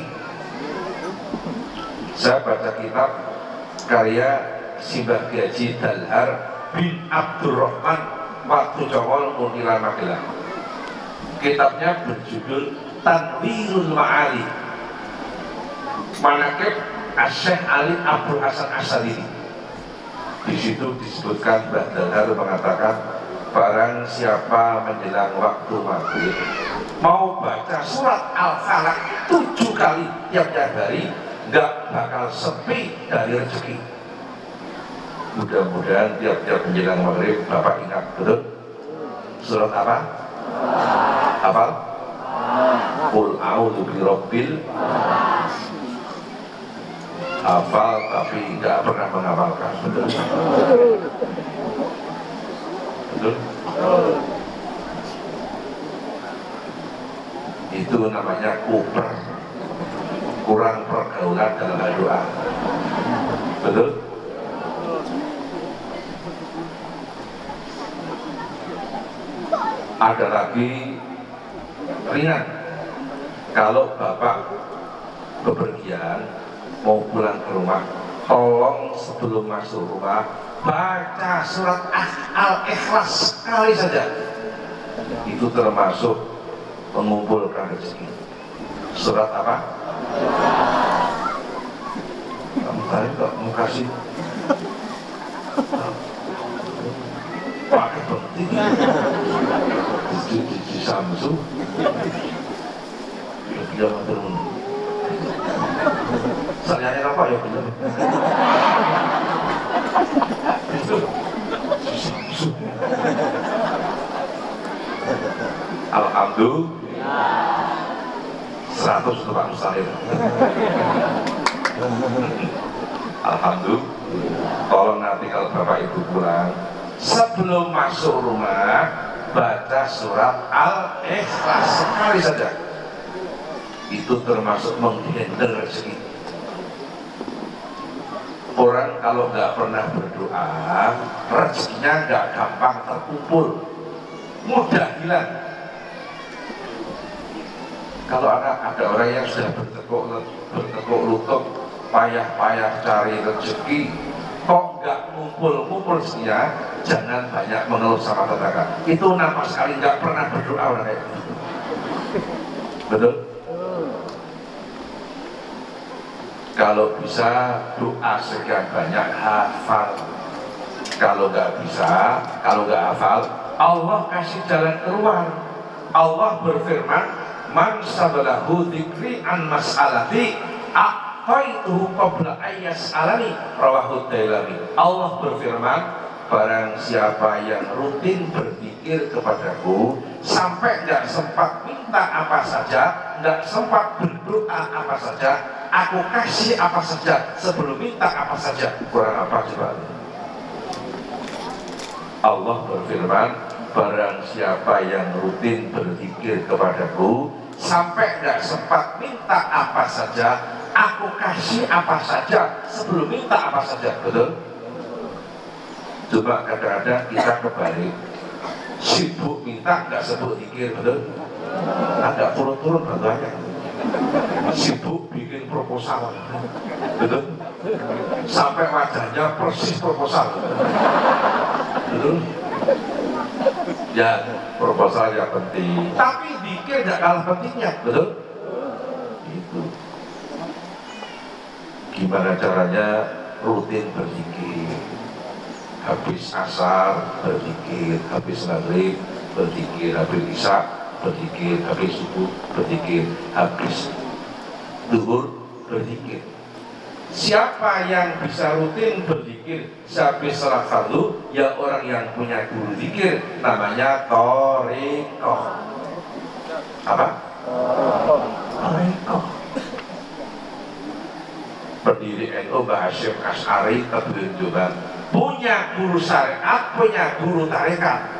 Saya baca kitab karya Simbah Gaji Dalhar bin Abdurrahman waktu Jawal Munilan Magelang. Kitabnya berjudul Tanwirul Ma'ali, Manaqib Syekh Ali Abdul Hasan Asy'ari. Di situ disebutkan Mbah Dalhar mengatakan, barang siapa menjelang waktu maghrib mau baca surat Al-Falaq 7 kali tiap-tiap hari, nggak bakal sepi dari rezeki. Mudah-mudahan tiap-tiap menjelang maghrib Bapak ingat, betul? Surat apa? Hafal? Qul a'udzu birabbil. hafal tapi nggak pernah menghafalkan. Betul? Betul? Itu namanya kuper, kurang pergaulan dalam hal doa. Betul? Ada lagi ringan, kalau bapak bepergian mau pulang ke rumah, tolong sebelum masuk rumah baca surat Al-Ikhlas sekali saja. Itu termasuk mengumpulkan rezeki. Surat apa? Kamu tadi kok mau kasih pakai penting di Samsung dia turun. Saya apa ya benar? Itu di Samsung. Alhamdulillah 100 untuk Pak Mustahil. Alhamdulillah. Tolong nanti kalau Bapak Ibu pulang, sebelum masuk rumah baca surat Al-Ikhlas sekali saja. Itu termasuk menghandle rezeki. Orang kalau nggak pernah berdoa, rezekinya nggak gampang terkumpul, mudah hilang. Kalau ada orang yang sudah bertekuk lutut, payah-payah cari rezeki, kok nggak ngumpul rezekinya, jangan banyak mengeluh sama tetangga. Itu nampak sekali nggak pernah berdoa orang kayak gitu. Betul? Kalau bisa doa sekian banyak hafal. Kalau nggak bisa, kalau nggak hafal, Allah kasih jalan keluar. Allah berfirman, man sabalahu dzikri an mas'alati aqaituhu qabla ayyas'alani, rawahu Dailami. Allah berfirman, barang siapa yang rutin berzikir kepadaku sampai nggak sempat minta apa saja, nggak sempat berdoa apa saja, aku kasih apa saja sebelum minta apa saja. Kurang apa coba? Allah berfirman, barang siapa yang rutin berzikir kepadaku sampai nggak sempat minta apa saja, aku kasih apa saja sebelum minta apa saja. Betul? Coba kadang-kadang kita kebalik, sibuk minta nggak sebut zikir. Betul? Agak turun-turun banyak. Sibuk bikin proposal. Betul? Sampai wajahnya persis proposal. Betul? Ya, proposal yang penting, tapi zikir gak kalah pentingnya. Betul? Itu gimana caranya rutin berzikir, habis asar berzikir, habis maghrib berzikir, habis isya berzikir, habis subuh berzikir, habis duhur berzikir. Siapa yang bisa rutin berzikir habis salat fardu? Ya orang yang punya guru zikir, namanya thariqah. Apa? Thariqah. Pendiri NU Mbah Hasyim Asy'ari Tabligh Jombang, punya guru syariat, punya guru tarekat.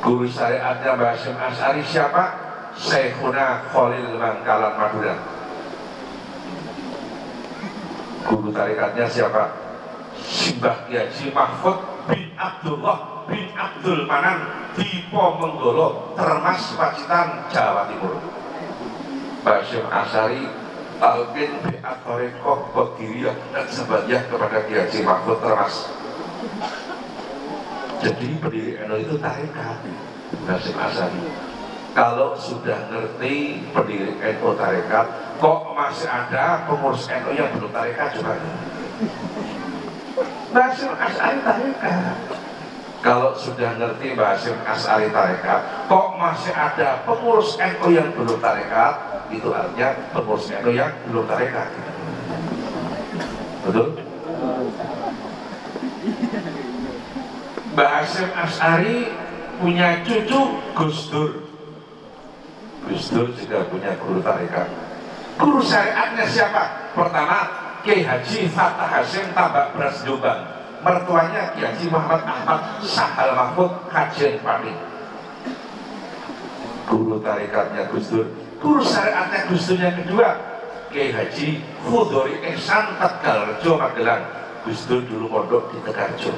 Guru syariatnya Mbah Hasyim Asy'ari siapa? Syekhuna Khalil Bangkalan Madura. Guru tarikatnya siapa? Simbah Kiai Mahfud bin Abdullah bin Abdul Manan Dipo Menggolo, Termas, Pacitan, Jawa Timur. Mbah Hasyim Asy'ari Talqin bi'at Thariqah Qadiriyah dan sebagainya kepada Kiai Mahfud Termas. Jadi pendiri NU itu tarekat Mbah Hasyim Asy'ari. Kalau sudah ngerti pendiri NU tarekat, kok masih ada pengurus NU yang belum tarekat? Coba. Mbah Hasyim Asy'ari tarekat. Kalau sudah ngerti Mbah Hasyim Asy'ari tarekat, kok masih ada pengurus NU yang belum tarekat? Itu artinya pengurus NU yang belum tarekat. Betul? Mbah Hasyim Asy'ari punya cucu Gus Dur. Gus Dur juga punya guru tarekat. Guru syariatnya siapa? Pertama, Kiai Haji Fatah Hasim Tambak Beras Jombang, mertuanya Kiai Haji Muhammad Ahmad Sahal Mahfud Kajian Pati. Guru tarikatnya Gus Dur. Guru syariatnya Gus Dur yang kedua, Kiai Haji Fudori Ihsan Tegalrejo Magelang. Gus Dur dulu pondok di Tegalrejo.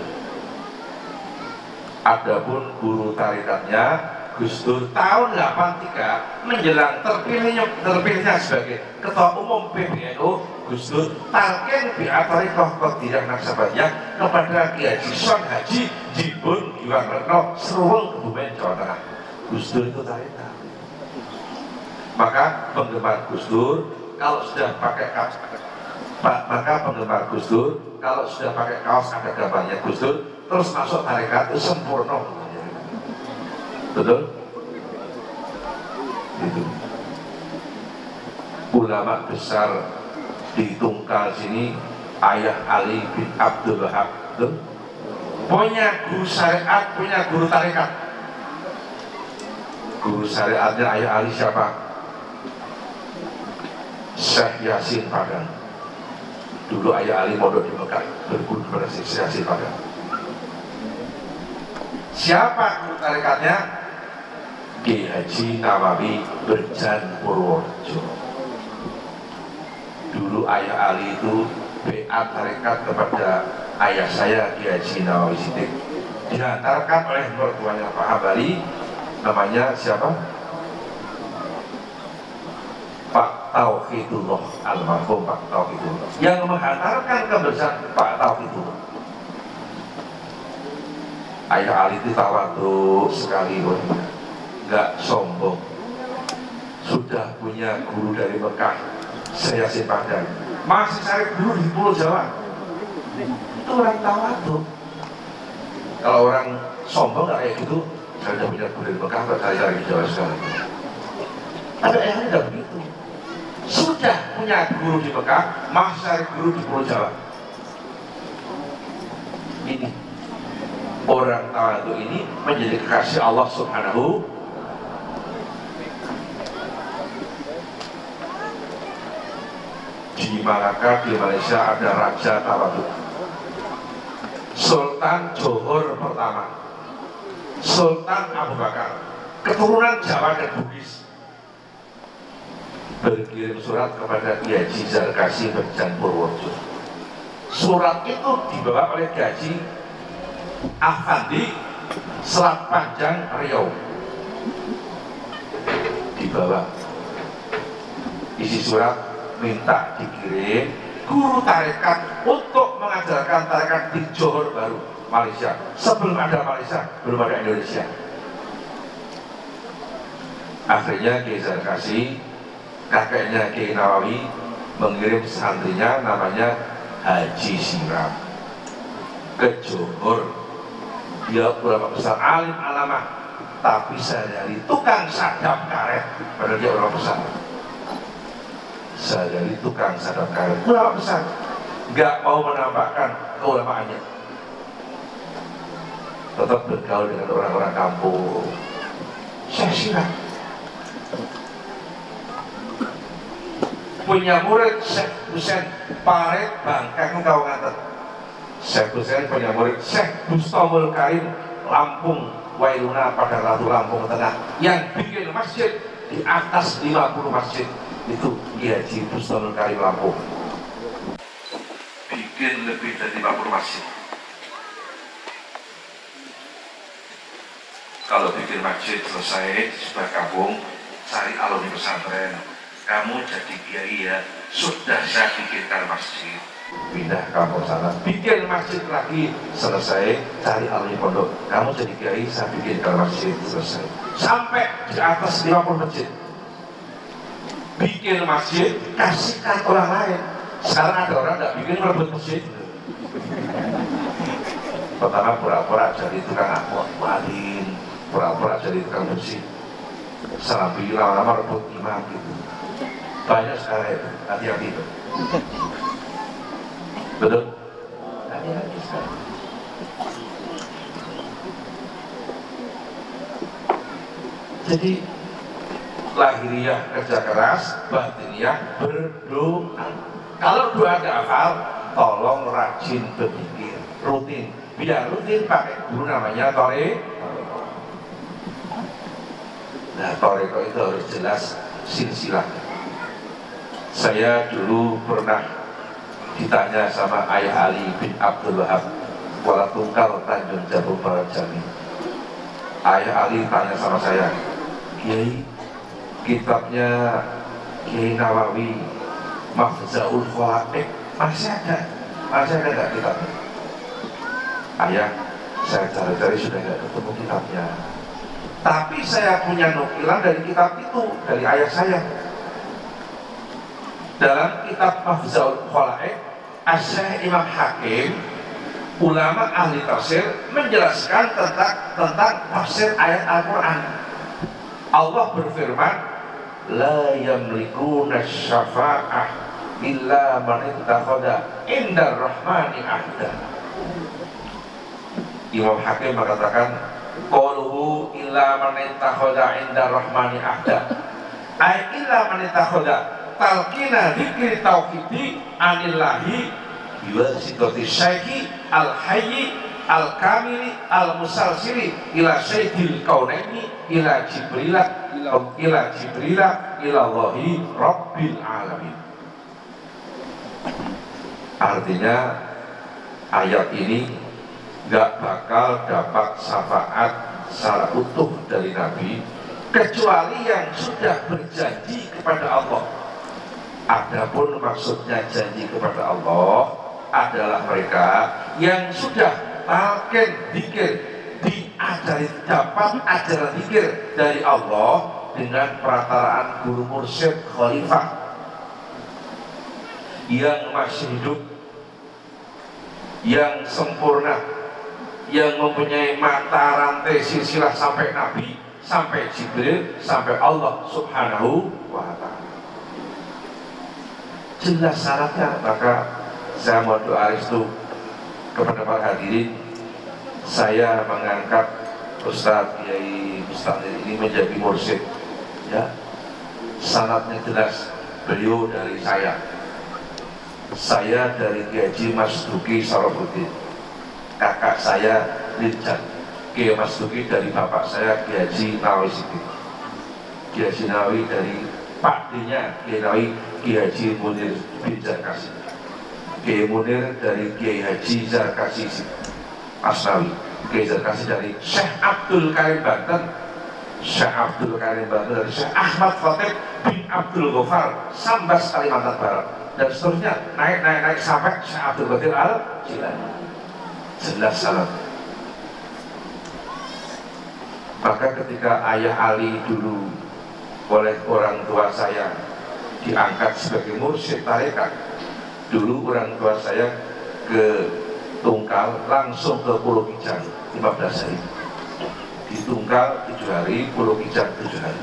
Adapun guru tarikatnya Gus Dur tahun 83 menjelang terpilihnya sebagai Ketua Umum PBNU, Gus Dur talqin bi'atari kohkot tidak nasabahnya kepada Kiai Haji Son Haji Jibun Giwang Retno Seruwung Kebumen Jawa Tengah. Gus Dur itu tarikat. Maka penggemar Gus Dur kalau sudah pakai kaos ada gambarnya Gus Dur terus masuk tarikat itu sempurna. Betul? Itu ulama besar di Tungkal sini, Ayah Ali bin Abdul Wahab, punya guru syariat, punya guru tarikat. Guru syariatnya Ayah Ali siapa? Syekh Yasin Padang. Dulu Ayah Ali mondok di Mekah, berguru kepada Syekh Yasin Padang. Siapa guru tarikatnya? Kiai Haji Nawawi Berjan Purworejo. Dulu Ayah Ali itu BA tarekat kepada ayah saya Kiai Haji Nawawi Siddiq, diantarkan oleh mertuanya Pak Hambali, namanya siapa? Pak Tauhidullah, almarhum Pak Tauhidullah, yang menghantarkan kebersihan Pak Tauhidullah. Ayah Ali itu tawadhu sekali, nggak sombong, sudah punya guru dari Mekah, saya Yasin Padang, masih cari guru di Pulau Jawa. Itu orang tawadhu. Kalau orang sombong nggak kayak gitu, saya sudah punya guru dari Mekah, nggak cari di Jawa sekali. Tapi ayahnya nggak begitu, sudah punya guru di Mekah, masih cari guru di Pulau Jawa. Ini orang tawadhu ini menjadi kekasih Allah Subhanahu. Di Malaka, di Malaysia ada Raja Tawadhu, Sultan Johor pertama, Sultan Abu Bakar, keturunan Jawa dan Bugis, berkirim surat kepada Kiai Haji Zarkasi Berjan Purworejo. Surat itu dibawa oleh Kiai Haji Afandi Selat Panjang Riau, dibawa. Isi surat minta dikirim guru tarekat untuk mengajarkan tarekat di Johor Baru, Malaysia. Sebelum ada Malaysia, belum ada Indonesia. Akhirnya Kiai Zarkasi, kakeknya Kiai Nawawi, mengirim santrinya namanya Haji Siram ke Johor. Dia ulama besar, alim alamah, tapi sehari-hari tukang sadap karet, padahal dia ulama besar. Sehari-hari tukang sadap karet, ulama besar, nggak mau menampakkan keulamaannya, tetap bergaul dengan orang-orang kampung. Saya Siram punya murid Syekh Husain Paret Bangkang kau ngatet. Syekh Husain punya murid Syekh Bustamul Karim Lampung Wailuna pada Ratu Lampung Tengah, yang bikin masjid di atas 50 masjid. Itu Kiai Haji Bustamul Karim Lampung, bikin lebih dari 50 masjid. Kalau bikin masjid selesai di sebuah kampung, cari alumni pesantren, kamu jadi kiai ya, sudah saya bikinkan masjid, pindah kampung sana, bikin masjid lagi, selesai, cari alumni pondok, kamu jadi kiai, saya bikinkan masjid, selesai, sampai di atas 50 masjid. Bikin masjid, kasihkan orang lain. Sekarang ada orang nggak bikin, merebut masjid. Pertama pura-pura jadi tukang muadzin, pura-pura jadi tukang bersih, selambi lama-lama rebut imam gitu. Banyak sekarang itu, hati-hati itu. Betul? Hati-hati sekarang. Jadi lahiriah kerja keras, batiniah berdoa. Kalau dua nggak hafal, tolong rajin berpikir, rutin. Biar rutin pakai guru namanya toreko. Nah, toreko itu harus jelas silsilah. Saya dulu pernah ditanya sama Ayah Ali bin Abdul Wahab, Kuala Tungkal, Tanjung Jabung Barat Jambi. Ayah Ali tanya sama saya, Kiai, kitabnya Kiai Nawawi Mafzaul Khalaik masih ada nggak kitabnya? Ayah, saya cari-cari sudah nggak ketemu kitabnya. Tapi saya punya nukilan dari kitab itu, dari ayah saya. Dalam kitab Mafzaul Khalaik, Asy-Syaikh Imam Hakim, ulama ahli tafsir menjelaskan tentang tafsir ayat Al-Quran. Allah berfirman, la yamlikuna syafa'ah illa man ittakhadha indar rahmani ahda. Imam Hakim mengatakan, qaluhu illa man ittakhadha indar rahmani ahda, ay illa man ittakhadha talqina dzikri tauhidi anillahi biwasitati syaihi al-hayyi al-kamili al-musalsili ila syaidil kaunaini ila jibrila ila Allahi rabbil alamin. Artinya ayat ini gak bakal dapat syafaat secara utuh dari Nabi kecuali yang sudah berjanji kepada Allah. Adapun maksudnya janji kepada Allah adalah mereka yang sudah talqin dzikir, diajari, dapat ajaran dzikir dari Allah dengan perataraan guru mursyid khalifah yang masih hidup, yang sempurna, yang mempunyai mata rantai silsilah sampai Nabi, sampai Jibril, sampai Allah Subhanahu wa ta'ala. Jelas syaratnya. Maka saya mau doa restu kepada para hadirin, saya mengangkat Ustadz Kiai Mustaqil ini menjadi mursyid, ya. Syaratnya jelas, beliau dari saya dari Kiai Mas Duki Sarafuddin, kakak saya Ridjan. Kiai Mas Duki dari bapak saya Kiai Nawawi Siddiq, Kiai Nawawi dari Pak D-nya Kiai Nawawi Kiai Munir bin Zarkasi, Kiai Munir dari Kiai Haji Zarkasi Asnawi, Kiai Zarkasi dari Syekh Abdul Karim Banten, Syekh Abdul Karim Banten dari Syekh Ahmad Khatib bin Abdul Ghaffar Sambas Kalimantan Barat, dan seterusnya naik sampai Syekh Abdul Qadir Al-Jilani. Jelas salat. Maka ketika Ayah Ali dulu oleh orang tua saya diangkat sebagai mursyid tarekat, dulu orang tua saya ke Tungkal langsung ke Pulau Kijang 15 hari, di Tungkal 7 hari, Pulau Kijang 7 hari.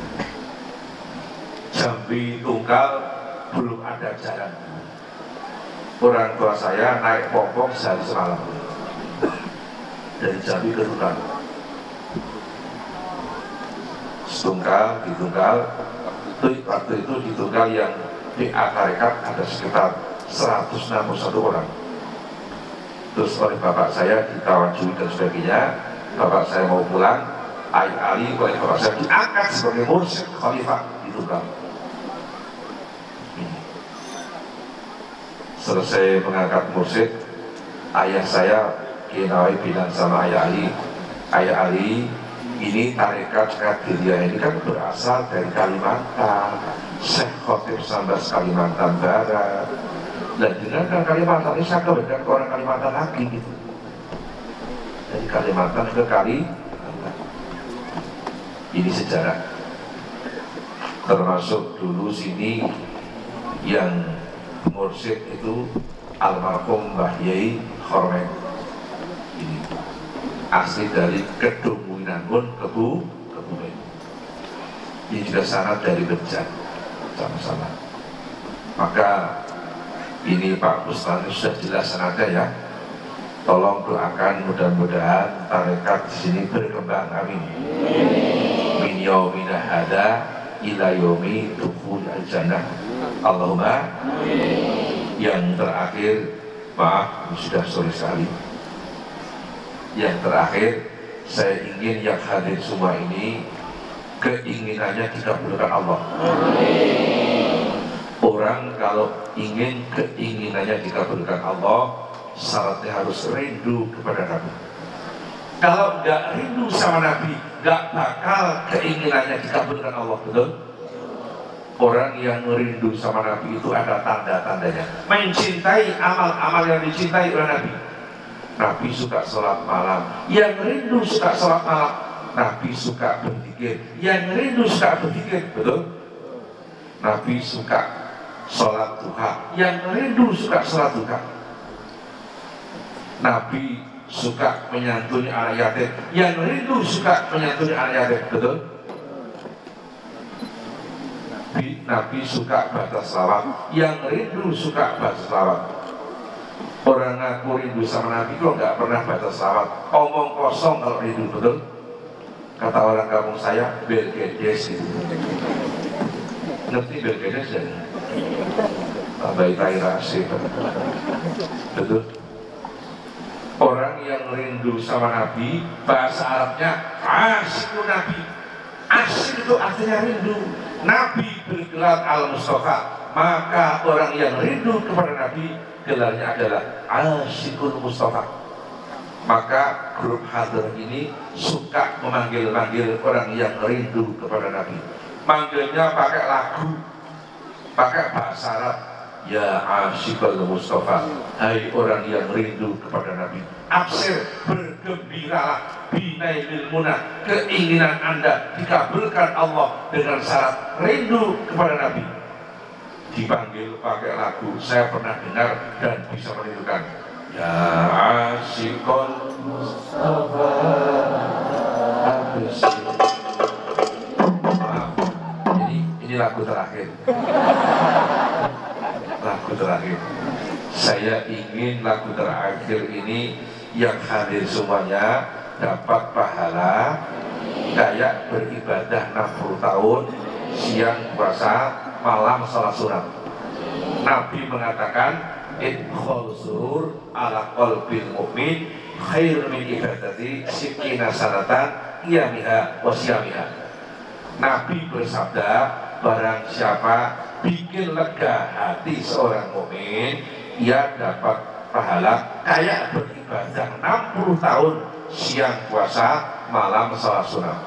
Jambi Tungkal belum ada jalan, orang tua saya naik popok sehari semalam dari Jambi ke Tungkal. Tungkal, di Tungkal waktu itu di Tungkal yang di tarekat ada sekitar 161 orang. Terus oleh bapak saya ditawajui dan sebagainya, bapak saya mau pulang, Ayah Ali oleh bapak saya diangkat sebagai mursyid khalifah di Tungkal. Selesai mengangkat mursyid, ayah saya Kiai Nawawi bilang sama Ayah Ali, ini tarekat Qadiriyah ini kan berasal dari Kalimantan, Syekh Khatib Sambas Kalimantan Barat, dan dengan Kalimantan ini saya kebetulan ke orang Kalimantan lagi gitu, dari Kalimantan ke Kalimantan. Ini sejarah, termasuk dulu sini yang mursyid itu almarhum Mbah Yai Khormen, ini asli dari Kedung Winangun, Kebumen. Ini juga sangat dari Benjan, sama-sama. Maka ini Pak Ustaz sudah jelas sangatnya ya. Tolong doakan mudah-mudahan tarekat di sini berkembang, amin. Min yaumina hada ila yaumi dukhul al-jannah. Allahumma amin. Yang terakhir, maaf, sudah sore sekali. Yang terakhir, saya ingin yang hadir semua ini keinginannya dikabulkan Allah. Orang kalau ingin keinginannya dikabulkan Allah, syaratnya harus rindu kepada Nabi. Kalau nggak rindu sama Nabi, nggak bakal keinginannya dikabulkan Allah, betul? Orang yang rindu sama Nabi itu ada tanda-tandanya. Mencintai amal-amal yang dicintai oleh Nabi. Nabi suka sholat malam. Yang rindu suka sholat malam. Nabi suka berzikir. Yang rindu suka berzikir, betul? Nabi suka sholat duha. Yang rindu suka sholat duha. Nabi suka menyantuni anak yatim. Yang rindu suka menyantuni anak yatim, betul? Nabi suka baca selawat, yang rindu suka baca selawat. Orang ngaku rindu sama Nabi kok nggak pernah baca selawat, omong kosong kalau rindu, betul? Kata orang kampung saya, belgedes gitu. Ngerti belgedes ya? Tambahin tairasi, betul? Orang yang rindu sama Nabi, bahasa Arabnya asyikun Nabi. Asyik itu artinya rindu. Nabi bergelar Al-Mustafa, maka orang yang rindu kepada Nabi gelarnya adalah Asyikul Mustafa. Maka grup hadir ini suka memanggil-manggil orang yang rindu kepada Nabi. Manggilnya pakai lagu, pakai bahasa Arab. Ya Asyikul Mustafa, hai orang yang rindu kepada Nabi, absir, bergembiralah, binailil munah, keinginan Anda dikabulkan Allah dengan syarat rindu kepada Nabi. Dipanggil pakai lagu, saya pernah dengar dan bisa menirukan. Ya Asyikul Mustafa, absir. Maaf, ini lagu terakhir. Lagu terakhir, saya ingin lagu terakhir ini yang hadir semuanya dapat pahala kayak beribadah 60 tahun, siang puasa, malam salat sunat. Nabi mengatakan, idkhul surur ala qalbil mu'min khair min ibadati sikina sanatan qiyamiha wa siyamiha. Nabi bersabda, barang siapa bikin lega hati seorang mukmin, ia dapat pahala kayak beribadah 60 tahun, siang puasa, malam salat sunat.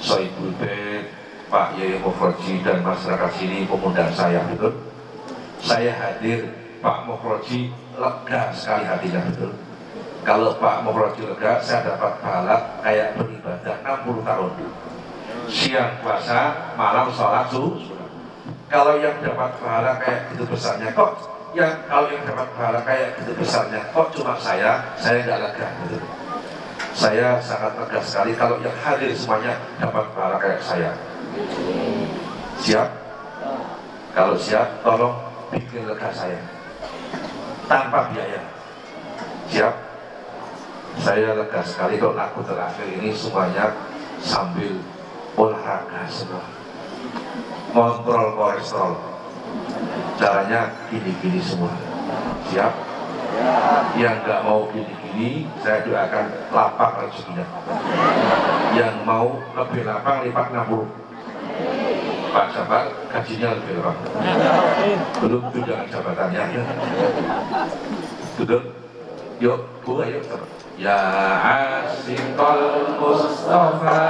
Sohibul Bait, Pak Yai Mukhroji dan masyarakat sini mengundang saya, betul? Saya hadir, Pak Mukhroji lega sekali hatinya, betul? Kalau Pak Mukhroji lega, saya dapat pahala kayak beribadah 60 tahun, siang puasa, malam salat sunat. Kalau yang dapat pahala kayak gitu besarnya kok, kalau yang dapat pahala kayak gitu besarnya kok cuma saya nggak lega, gitu. Saya sangat lega sekali kalau yang hadir semuanya dapat pahala kayak saya. Siap? Kalau siap, tolong bikin lega saya tanpa biaya. Siap? Saya lega sekali kalau lagu terakhir ini semuanya sambil olahraga semua, kontrol kolesterol, caranya gini-gini semua. Siap? Yang nggak mau gini-gini, saya doakan lapang rezekinya. Yang mau lebih lapang lipat 60. Pak Jabat gajinya lebih lapang. Belum tunjangan jabatannya. Duduk. Yuk, Bu, ayo. Ya Asyikul Mustafa,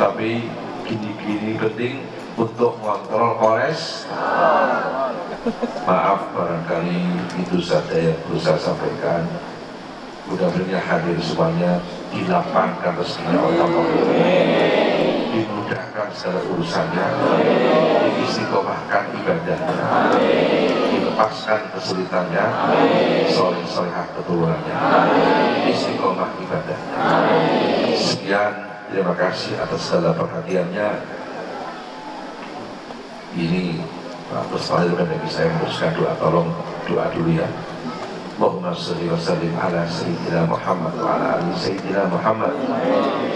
Tapi gini-gini penting untuk mengontrol kolesterol. Maaf barangkali itu saja yang berusaha sampaikan. Mudah-mudahan hadir semuanya dilapangkan rezekinya oleh Allah, dimudahkan segala urusannya, diistiqomahkan ibadahnya, dilepaskan kesulitannya, soleh-solehah keturunannya, istiqomah ibadahnya. Sekian, terima kasih atas segala perhatiannya. Ini Pak Mustahil dan bagi saya meneruskan doa, tolong doa dulu ya. Allahumma salli wa sallim ala Sayyidina Muhammad wa ala ali Sayyidina Muhammad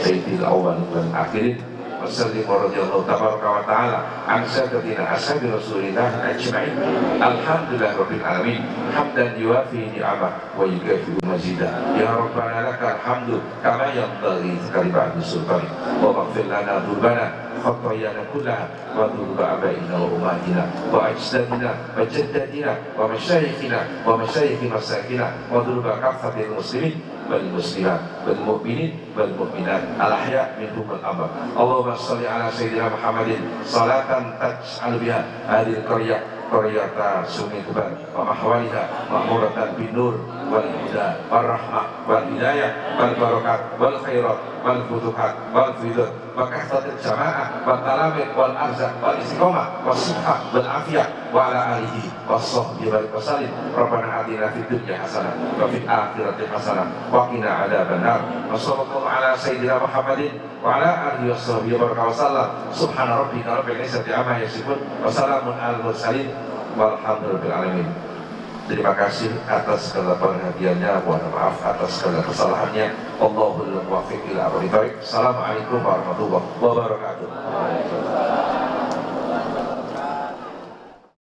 Sayyidil awal wal akhirin wa sallim wa radiyallahu tabaraka wa ta'ala an sadatina ashabi rasulillah ajma'in. Alhamdulillah rabbil alamin, hamdan yuafi ni'amah wa yukafi'u mazidah. Ya Rabbana lakal hamdu kama yanbaghi li sultanik wa maghfir lana dzunubana خطايانا كلها وذنوب آبائنا وأمهاتنا وأجدادنا وجداتنا ومشايخنا ومشايخ مساكنا وذنوب كافة المسلمين والمسلمات والمؤمنين والمؤمنات الأحياء منهم والأموات. اللهم صل على سيدنا محمد صلاة تجعل بها هذه القرية قرية سمي كبار ومحورها مأمورة بالنور والهدى والرحمة والهداية والبركات والخيرات والفتوحات والفيضات وكثرة الجماعة والتلاميذ والأرزاق والاستقامة والصحة والعافية وعلى آله وصحبه وسلم. ربنا آتنا في الدنيا حسنة وفي الآخرة حسنة وقنا عذاب النار. وصلى الله على سيدنا محمد وعلى آله وصحبه وسلم. سبحان ربك رب العزة عما يصفون وسلام على المرسلين walhamdulillahil alamin. Terima kasih atas segala perhatiannya, mohon maaf atas segala kesalahannya. Allahul muwaffiq ila aqwamit thoriq. Assalamualaikum warahmatullahi wabarakatuh.